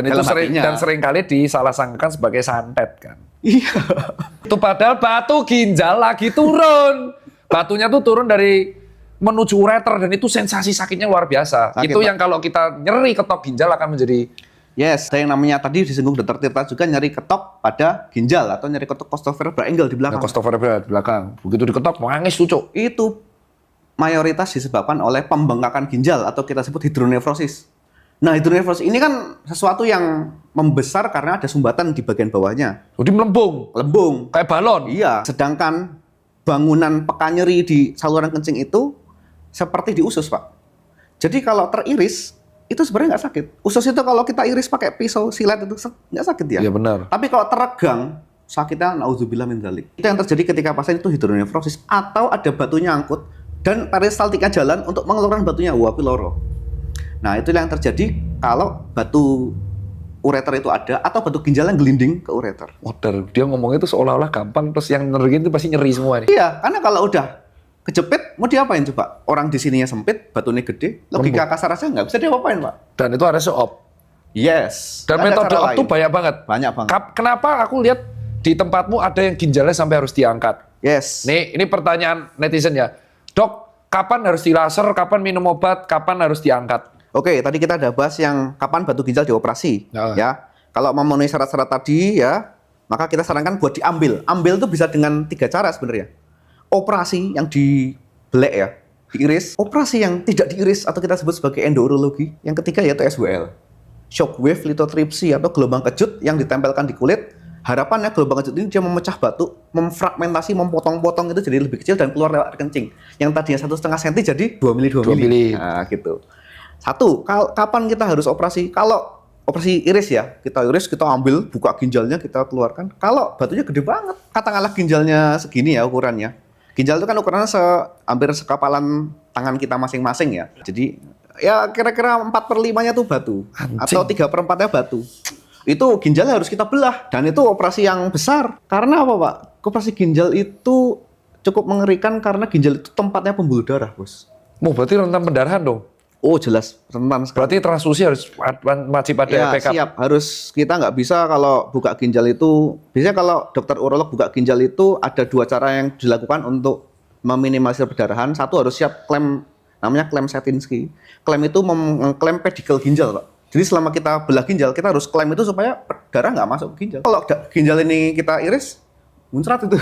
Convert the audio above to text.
Dan sering kali disalah-sangkakan sebagai santet kan. Iya. Itu padahal batu ginjal lagi turun. Batunya tuh turun dari menuju ureter dan itu sensasi sakitnya luar biasa. Sakit, itu Pak. yang kalau kita nyeri ketok ginjal akan menjadi Yes, ada yang namanya tadi disinggung Dr. Tirta juga nyeri ketok pada ginjal atau nyeri ketok costovertebral angle di belakang. costovertebral di belakang. Begitu diketok nangis tuh, Cuk. Itu mayoritas disebabkan oleh pembengkakan ginjal atau kita sebut hidronefrosis. Nah, hidronefrosis ini kan sesuatu yang membesar karena ada sumbatan di bagian bawahnya. Jadi melembung, Lembung. kayak balon. Iya, sedangkan bangunan peka nyeri di saluran kencing itu seperti di usus, Pak. Jadi kalau teriris, itu sebenarnya nggak sakit. Usus itu kalau kita iris pakai pisau silet itu nggak sakit ya. Iya benar. Tapi kalau teregang, sakitnya naudzubillah min dzalik. Itu yang terjadi ketika pasien itu hidronefrosis atau ada batunya angkut dan peristaltika jalan untuk mengeluarkan batunya, pyloro. Nah, itu yang terjadi kalau batu ureter itu ada atau batu ginjal yang gelinding ke ureter. Waduh, dia ngomongnya itu seolah-olah gampang, terus yang ngeriin itu pasti nyeri semua nih. Iya, karena kalau udah kejepit, mau diapain coba? Orang di sininya sempit, batunya gede, logika kasar aja nggak bisa diapain, Pak. Dan itu ada seop. Yes. Dan Ada metode cara op tuh lain. banyak banget. Banyak banget. Kenapa aku lihat di tempatmu ada yang ginjalnya sampai harus diangkat? Yes. Nih, ini pertanyaan netizen ya. Dok, kapan harus dilaser, kapan minum obat, kapan harus diangkat? Oke, tadi kita ada bahas yang kapan batu ginjal dioperasi, Ya. ya. Kalau memenuhi syarat-syarat tadi, ya, maka kita sarankan buat diambil. Ambil itu bisa dengan 3 cara sebenarnya. Operasi yang dibelek ya, diiris. Operasi yang tidak diiris atau kita sebut sebagai endourologi. Yang ketiga yaitu SWL. Shockwave lithotripsy atau gelombang kejut yang ditempelkan di kulit. Harapannya gelombang kejut ini dia memecah batu, memfragmentasi, mempotong-potong itu jadi lebih kecil dan keluar lewat kencing. Yang tadinya 1,5 cm jadi 2 mili. 2 mili. Nah, gitu. Satu, kapan kita harus operasi? Kalau operasi iris ya, kita iris, kita ambil, buka ginjalnya, kita keluarkan. Kalau batunya gede banget, katakanlah ginjalnya segini ya ukurannya. Ginjal itu kan ukurannya hampir sekapalan tangan kita masing-masing ya. Jadi ya kira-kira 4/5-nya tuh batu. Anjing. Atau 3/4-nya batu. Itu ginjalnya harus kita belah. Dan itu operasi yang besar. Karena apa, Pak? Operasi ginjal itu cukup mengerikan karena ginjal itu tempatnya pembuluh darah, Bos. Mau berarti rentan pendarahan dong? Oh, jelas. Rentan sekali. Berarti transfusi harus wajib ada Ya, backup. siap. Harus, kita nggak bisa kalau buka ginjal itu, biasanya kalau dokter urolog buka ginjal itu ada 2 cara yang dilakukan untuk meminimalisir perdarahan. Satu harus siap klem, namanya klem Setinsky. Klem itu mengklaim pedikel ginjal, Pak. Jadi selama kita belah ginjal, kita harus klaim itu supaya darah nggak masuk ke ginjal. Kalau ginjal ini kita iris, muncrat itu.